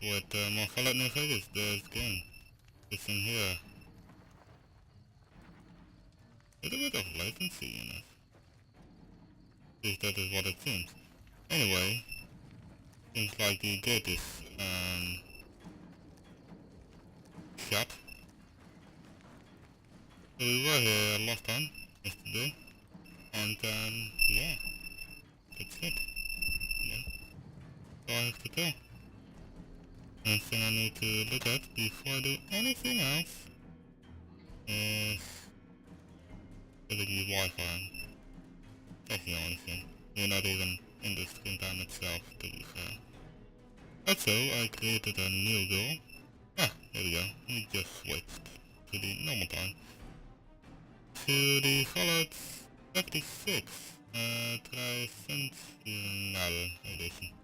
with more Fallout New Vegas, there's game. It's in here. There's a bit of latency in it. At least that is what it seems. Anyway, seems like the gate is shut. So we were here last time, yesterday, and yeah, that's it. Yeah. So I have to tell. Next thing I need to look at before I do anything else is the Wi-Fi. That's the only thing. You're not even in the screen time itself, to be fair. Also, I created a new goal. Ah, there we go. We just switched to the normal time. To the Fallout 76 Tricentennial Edition.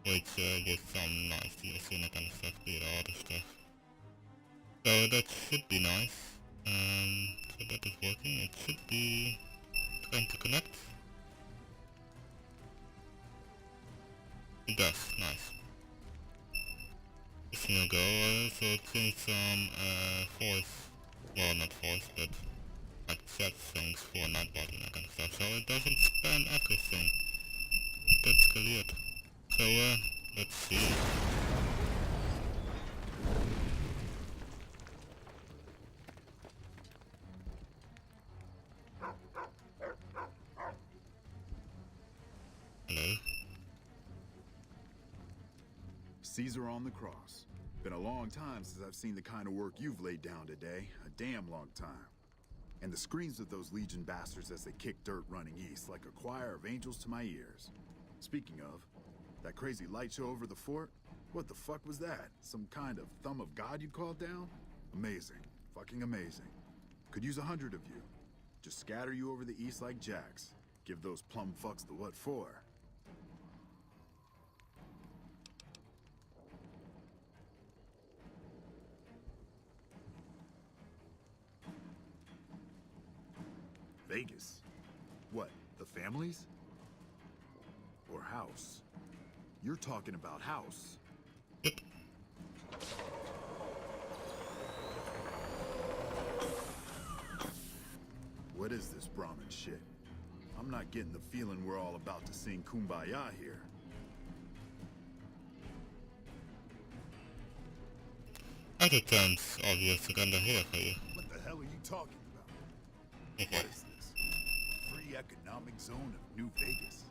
Which gets some nice DLC and that kind of stuff, the other stuff. So that should be nice. So that is working. It should be trying to connect. It does, nice. This new go, I also changed some voice, well not voice, but like chat things for Nightbot and that kind of stuff, so it doesn't spam everything. That's cleared. So let's see. Hello? Caesar on the cross. Been a long time since I've seen the kind of work you've laid down today. A damn long time. And the screams of those Legion bastards as they kick dirt running east like a choir of angels to my ears. Speaking of, that crazy light show over the fort? What the fuck was that? Some kind of thumb of God you called down? Amazing. Fucking amazing. Could use 100 of you. Just scatter you over the east like jacks. Give those plum fucks the what for. Vegas? What, the families? Or house? You're talking about house. What is this Brahmin shit? I'm not getting the feeling we're all about to sing Kumbaya here. Other terms obvious surrender here for you. What the hell are you talking about? What is this? Free economic zone of New Vegas?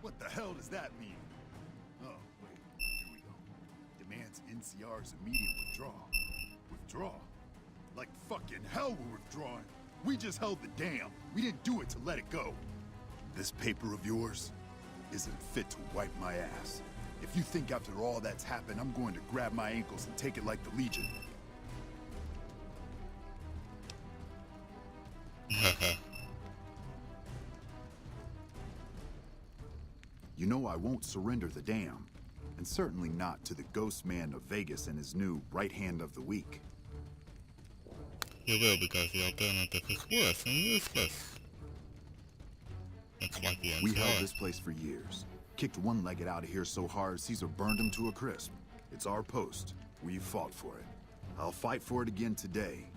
What the hell does that mean? Oh, wait, here we go. Demands NCR's immediate withdrawal. Withdraw? Like fucking hell we're withdrawing. We just held the dam. We didn't do it to let it go. This paper of yours isn't fit to wipe my ass. If you think after all that's happened, I'm going to grab my ankles and take it like the Legion. You know I won't surrender the dam, and certainly not to the ghost man of Vegas and his new right hand of the week. You will, because the alternative is worse and useless. That's like the end. We held this place for years. Kicked one-legged out of here so hard Caesar burned him to a crisp. It's our post. We've fought for it. I'll fight for it again today.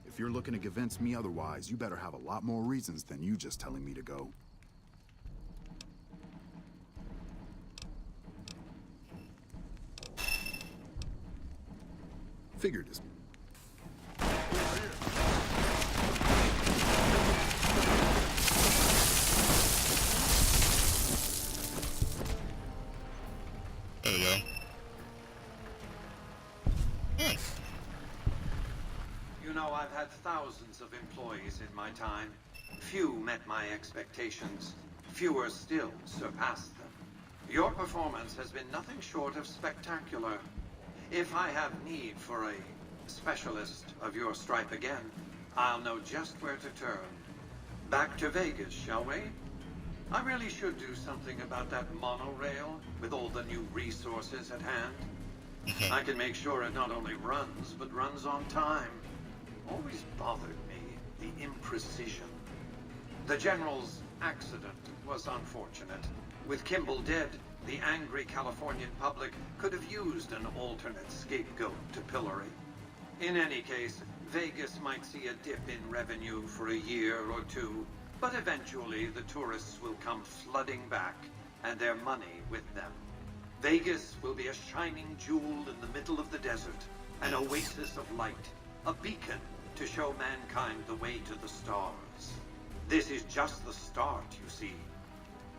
If you're looking to convince me otherwise, you better have a lot more reasons than you just telling me to go. Figured as... There we go. Nice. You know, I've had thousands of employees in my time. Few met my expectations. Fewer still surpassed them. Your performance has been nothing short of spectacular. If I have need for a specialist of your stripe again, I'll know just where to turn. Back to Vegas, shall we? I really should do something about that monorail with all the new resources at hand. I can make sure it not only runs, but runs on time. Always bothered me, the imprecision. The General's accident was unfortunate. With Kimball dead, The angry Californian public could have used an alternate scapegoat to pillory. In any case, Vegas might see a dip in revenue for a year or two, but eventually the tourists will come flooding back, and their money with them. Vegas will be a shining jewel in the middle of the desert, an oasis of light, a beacon to show mankind the way to the stars. This is just the start, you see.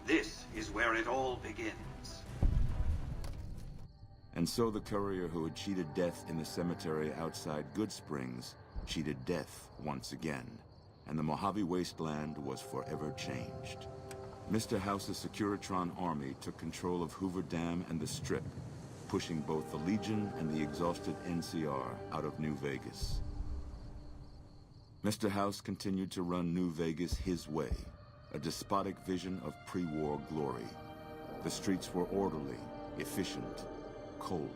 This is where it all begins. And so the courier who had cheated death in the cemetery outside Good Springs cheated death once again, and the Mojave Wasteland was forever changed. Mr. House's Securitron army took control of Hoover Dam and the Strip, pushing both the Legion and the exhausted NCR out of New Vegas. Mr. House continued to run New Vegas his way, a despotic vision of pre-war glory. The streets were orderly, efficient, cold.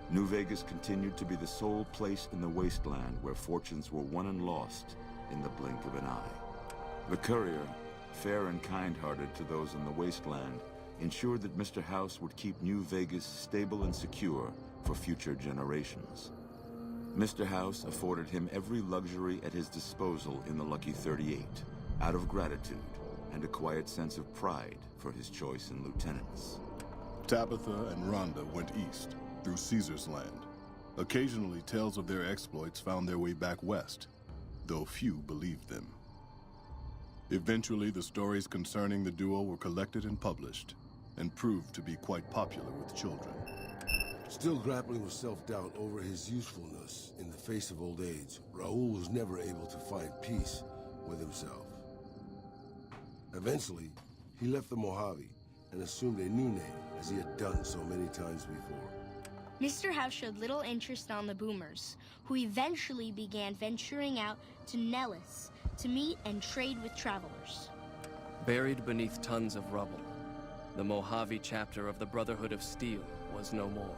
New Vegas continued to be the sole place in the wasteland where fortunes were won and lost in the blink of an eye. The courier, fair and kind-hearted to those in the wasteland, ensured that Mr. House would keep New Vegas stable and secure for future generations. Mr. House afforded him every luxury at his disposal in the Lucky 38, out of gratitude and a quiet sense of pride for his choice in lieutenants. Tabitha and Rhonda went east, through Caesar's Land. Occasionally, tales of their exploits found their way back west, though few believed them. Eventually, the stories concerning the duo were collected and published, and proved to be quite popular with children. Still grappling with self-doubt over his usefulness in the face of old age, Raul was never able to find peace with himself. Eventually, he left the Mojave and assumed a new name, as he had done so many times before. Mr. House showed little interest on the Boomers, who eventually began venturing out to Nellis to meet and trade with travelers. Buried beneath tons of rubble, the Mojave chapter of the Brotherhood of Steel was no more.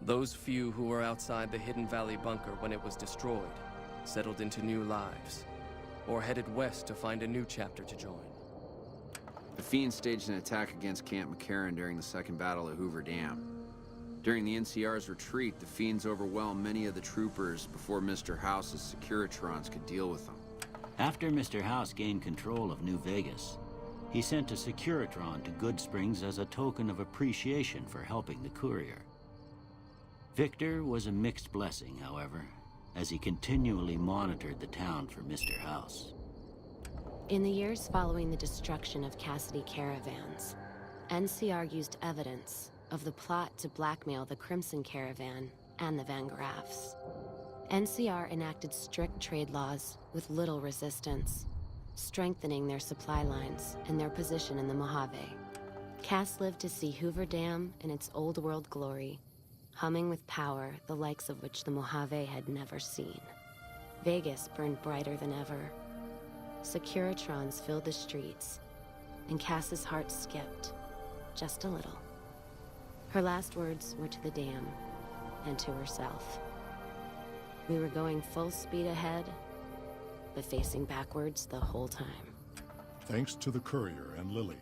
Those few who were outside the Hidden Valley bunker when it was destroyed settled into new lives, or headed west to find a new chapter to join. The Fiends staged an attack against Camp McCarran during the Second Battle at Hoover Dam. During the NCR's retreat, the Fiends overwhelmed many of the troopers before Mr. House's Securitrons could deal with them. After Mr. House gained control of New Vegas, he sent a Securitron to Good Springs as a token of appreciation for helping the courier. Victor was a mixed blessing, however, as he continually monitored the town for Mr. House. In the years following the destruction of Cassidy Caravans, NCR used evidence of the plot to blackmail the Crimson Caravan and the Van Graffs. NCR enacted strict trade laws with little resistance, strengthening their supply lines and their position in the Mojave. Cass lived to see Hoover Dam in its old world glory, humming with power the likes of which the Mojave had never seen. Vegas burned brighter than ever. Securitrons filled the streets, and Cass's heart skipped, just a little. Her last words were to the dam, and to herself. We were going full speed ahead, but facing backwards the whole time. Thanks to the courier and Lily,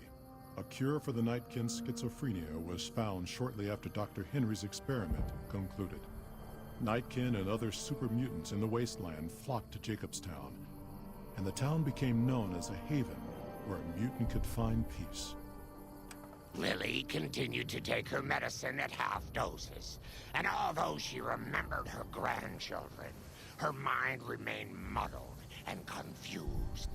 a cure for the Nightkin's schizophrenia was found shortly after Dr. Henry's experiment concluded. Nightkin and other super mutants in the wasteland flocked to Jacobstown, and the town became known as a haven where a mutant could find peace. Lily continued to take her medicine at half doses, and although she remembered her grandchildren, her mind remained muddled and confused.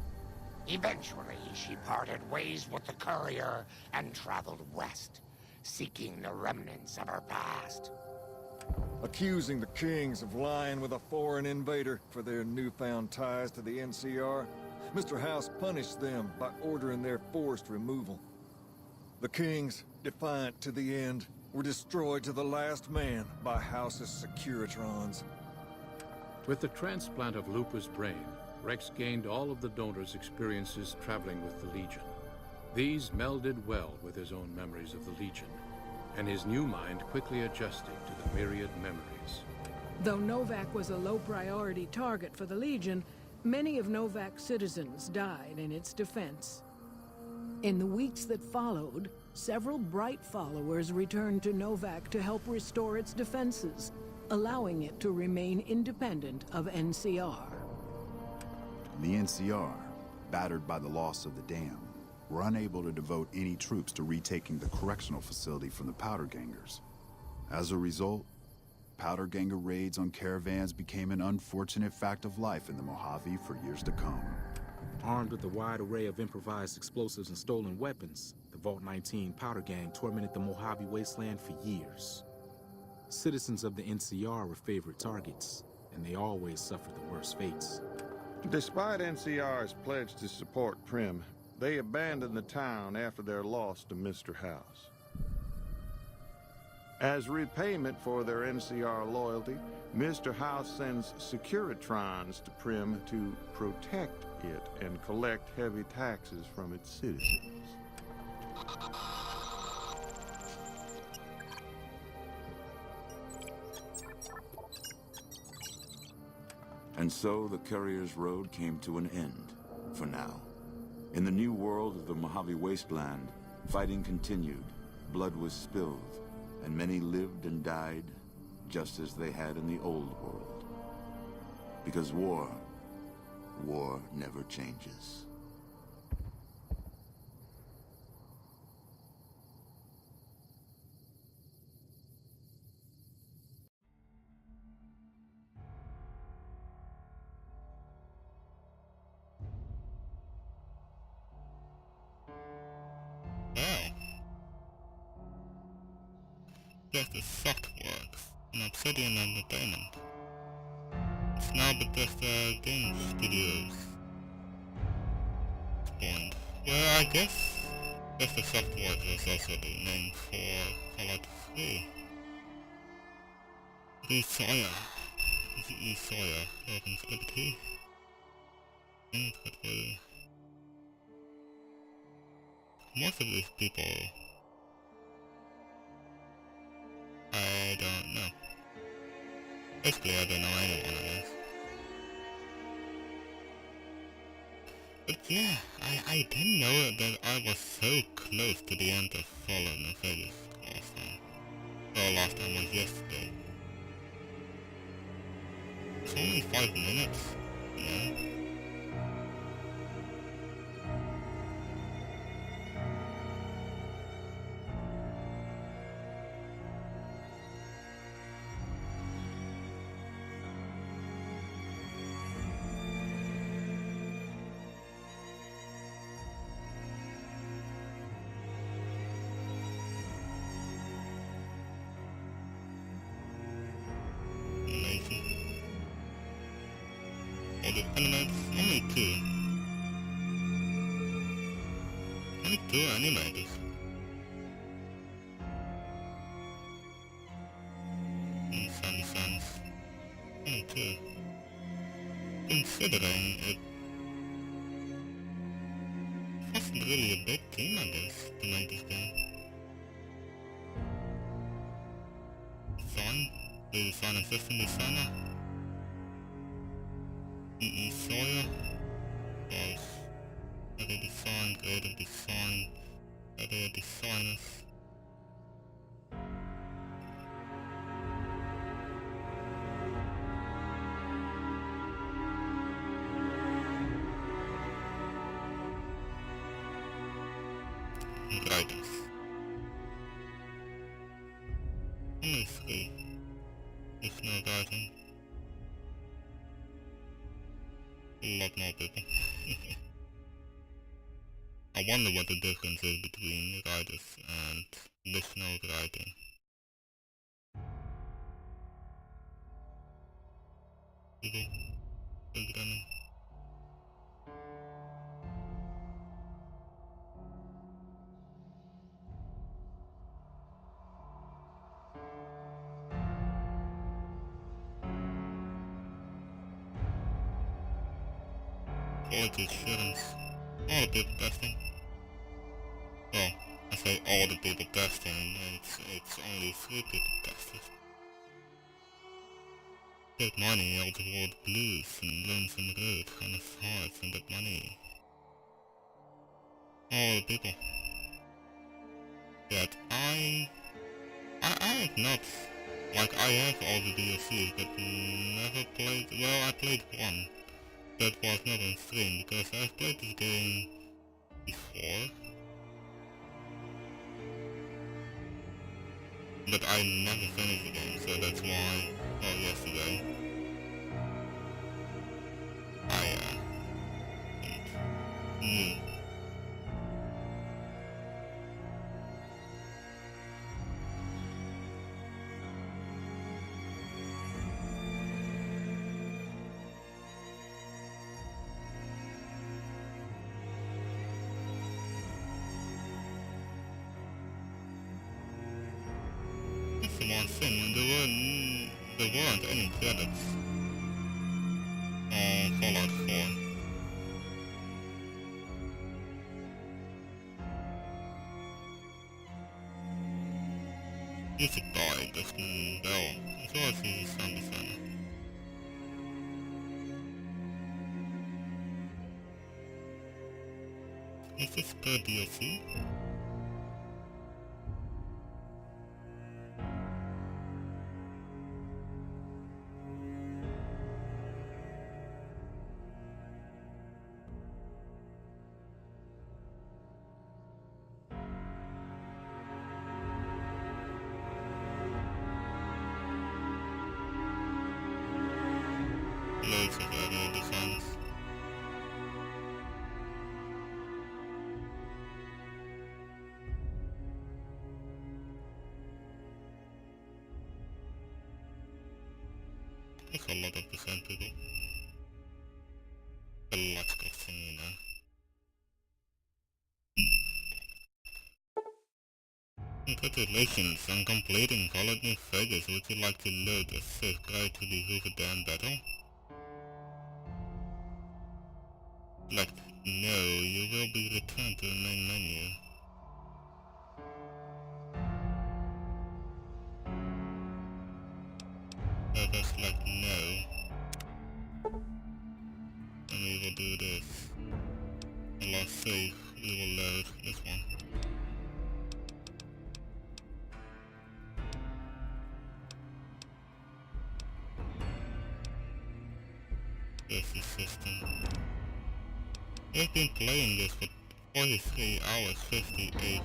Eventually, she parted ways with the courier and traveled west, seeking the remnants of her past. Accusing the Kings of lying with a foreign invader for their newfound ties to the NCR, Mr. House punished them by ordering their forced removal. The Kings, defiant to the end, were destroyed to the last man by House's Securitrons. With the transplant of Lupa's brain, Rex gained all of the donor's experiences traveling with the Legion. These melded well with his own memories of the Legion, and his new mind quickly adjusted to the myriad memories. Though Novak was a low-priority target for the Legion, many of Novak's citizens died in its defense. In the weeks that followed, several bright followers returned to Novak to help restore its defenses, allowing it to remain independent of NCR. The NCR, battered by the loss of the dam, were unable to devote any troops to retaking the correctional facility from the Powder Gangers. As a result, Powder Ganger raids on caravans became an unfortunate fact of life in the Mojave for years to come. Armed with a wide array of improvised explosives and stolen weapons, the Vault 19 Powder Gang tormented the Mojave wasteland for years. Citizens of the NCR were favorite targets, and they always suffered the worst fates. Despite NCR's pledge to support Prim, they abandoned the town after their loss to Mr. House. As repayment for their NCR loyalty, Mr. House sends Securitrons to Prim to protect it and collect heavy taxes from its citizens. And so the Courier's Road came to an end, for now. In the new world of the Mojave Wasteland, fighting continued, blood was spilled, and many lived and died just as they had in the old world. Because war never changes. Just the Softworks, an Obsidian Entertainment. It's now Bethesda Game Studios. Point. Well, I guess Bethesda Softworks is also the name for Fallout 3. The Sawyer. The Sawyer, Urban's Liberty. Most of these people, I don't know. Basically, I don't know anyone of this. But yeah, I didn't know that I was so close to the end of Fallout New Vegas last time. Well, last time was yesterday. It's only 5 minutes, you know? The animates, only two. Only two animators. In some sense. Only two. Considering it wasn't really a big team, I guess, to make this game. Design? The design assistant designer? E.E. Sawyer was other design, creative design, other designers. And writers. Only three. If no writing. A lot more people. I wonder what the difference is between writers and listener writing. People programming. Quality assurance. All the people testing. Well, I say all the people testing, it's only 3 people tested. Take money out of all the blues and lonesome road on his hearts and that money. all the people that I have not, like I have all the DLCs, but never played, well I played one that was not on stream, because I've played this game before, but I never finished the game, so that's why, well yesterday, I knew. That's the one thing, there weren't any credits on Fallout 4. Is it died? That's the bell. As well as the sound designer. Is this per DLC? Loads of area designs. That's a lot of the same people. A lot of thing, you know. Congratulations on completing Fallout New Vegas. Would you like to load a safe guide to the Hoover Dam battle? Select no, you will be returned to the main menu. Let's select no. And we will do this. Allow save, we will load this one. This is system. I've been playing this for 43 hours, 58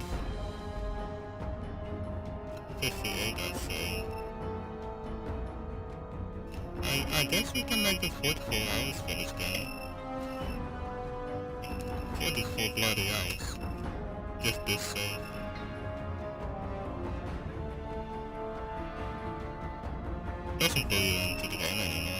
I'd say. I guess we can make it 44 hours for this game. 44 bloody hours. Just this save. Doesn't put you into the game anymore.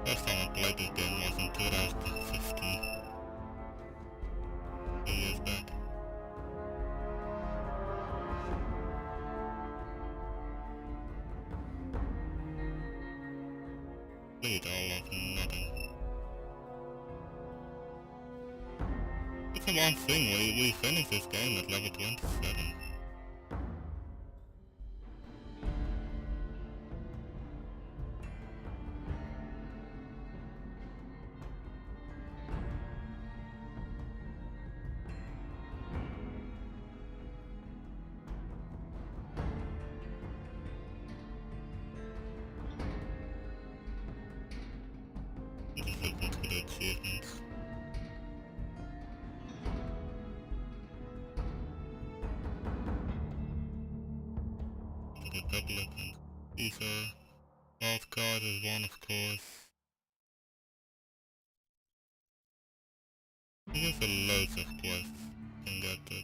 Last time I played this game was in 2015. 2 years back. Played all of nothing. It's a one thing, we finished this game at level 27. Just looking to the achievements. The Republic and Caesar. Wildcard is one, of course. There's a loads of quests you can get to.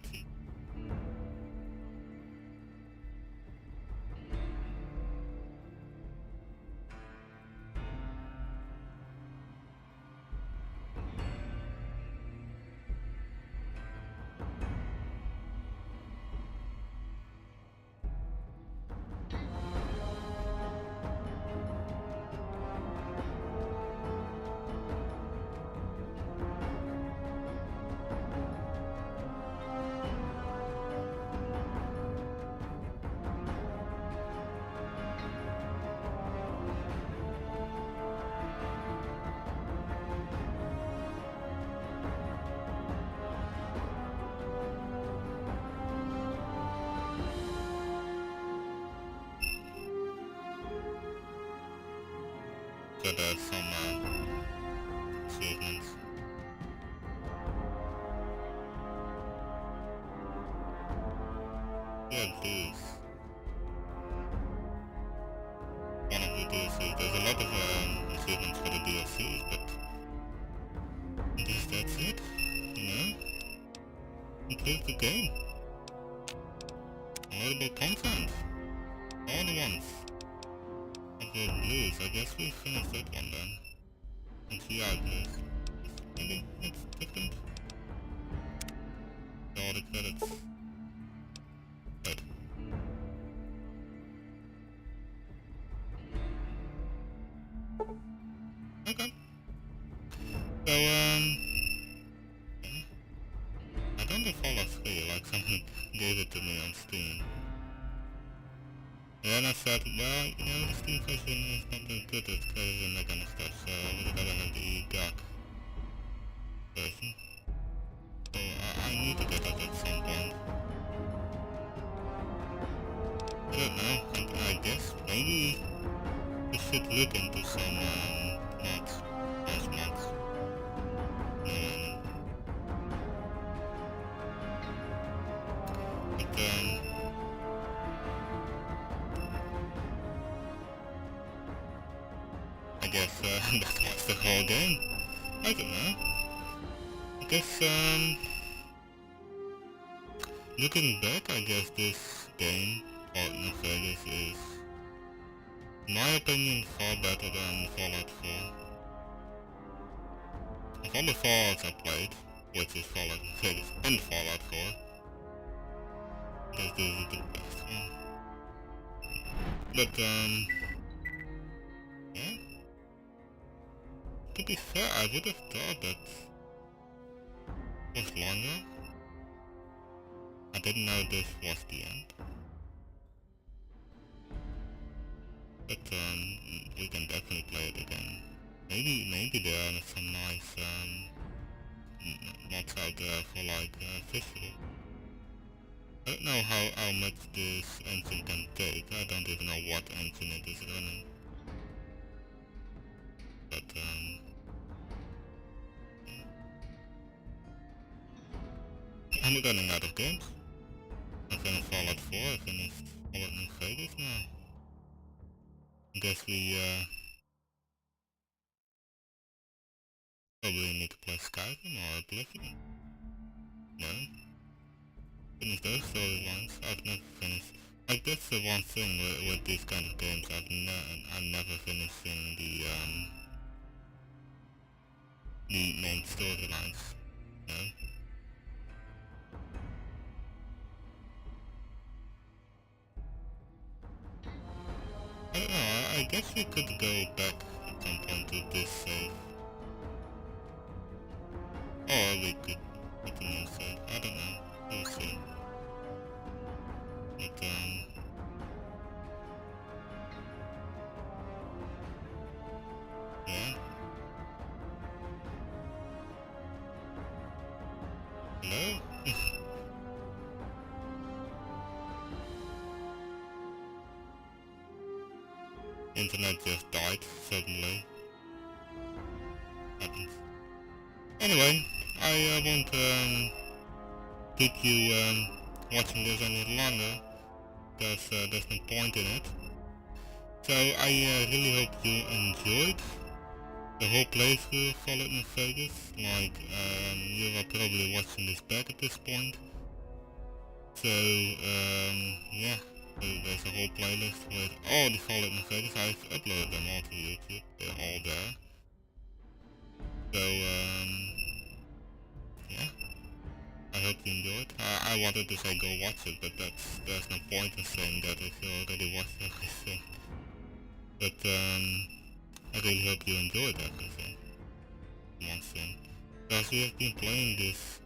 after there's some achievements. Yeah, please. One of the DLCs. There's a lot of achievements for the DLCs, but I guess that's it. You know? Complete the game. Available content. All the ones. Okay, blues. I guess we finished that one then. And GI blues. Maybe it's different. All the credits. Right. Okay. So, I don't know Fallout 3, like someone gave it to me on Steam. And then I said, well, you know, the Steam version is not that good at credits and that kind of stuff, so I would rather have the dark version. So I need to get that at some point. I don't know, I guess maybe we should look into some mods, nice mods. But I guess that was the whole game. I don't know. I guess looking back, I guess this game, New Vegas, is, in my opinion, far better than Fallout 4. Of all the Fallouts I played, which is Fallout New Vegas and Fallout 4, I guess this is the best one. But yeah. To be fair, I would have thought that was longer. I didn't know this was the end. But we can definitely play it again. Maybe there are some nice mods out there for like visual. I don't know how much this engine can take. I don't even know what engine it is running. But I'm running out of games. I finished Fallout 4, I finished Fallout New Vegas now. I guess we probably need to play Skyrim or Oblivion. No? Finish those storylines. I've never finished. Like that's the one thing with these kind of games. I've never finished in the main storylines. No? I don't know, I guess we could go back at some point to this save. Or we could make a new save, I don't know, we'll see. But yeah. Hello? Internet just died suddenly. Happens. Anyway, I won't keep you watching this any longer, because there's no point in it. So I really hope you enjoyed the whole playthrough of Fallout New Vegas. Like you are probably watching this back at this point. So yeah. There's a whole playlist with all the Fallout New Vegas. I've uploaded them all to YouTube. They're all there. So yeah. I hope you enjoyed. I wanted to say go watch it, but there's no point in saying that if you already watched everything. But I really hope you enjoyed everything. One thing. Because we have been playing this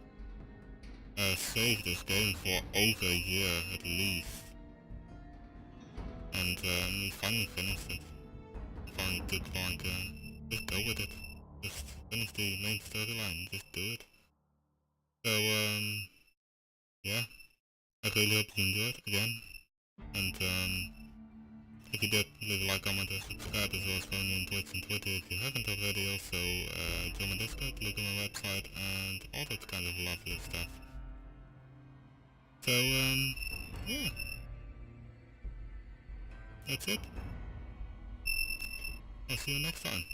this game for over a year at least. And we finally finished it. Finally took like, just go with it. Just finish the main storyline, just do it. So yeah, I really hope you enjoyed again. And If you did, leave a like, comment, and subscribe, as well as follow me on Twitch and Twitter if you haven't already. Also, join my Discord, look at my website, and all that kind of lovely stuff. So, yeah. That's it. I'll see you next time.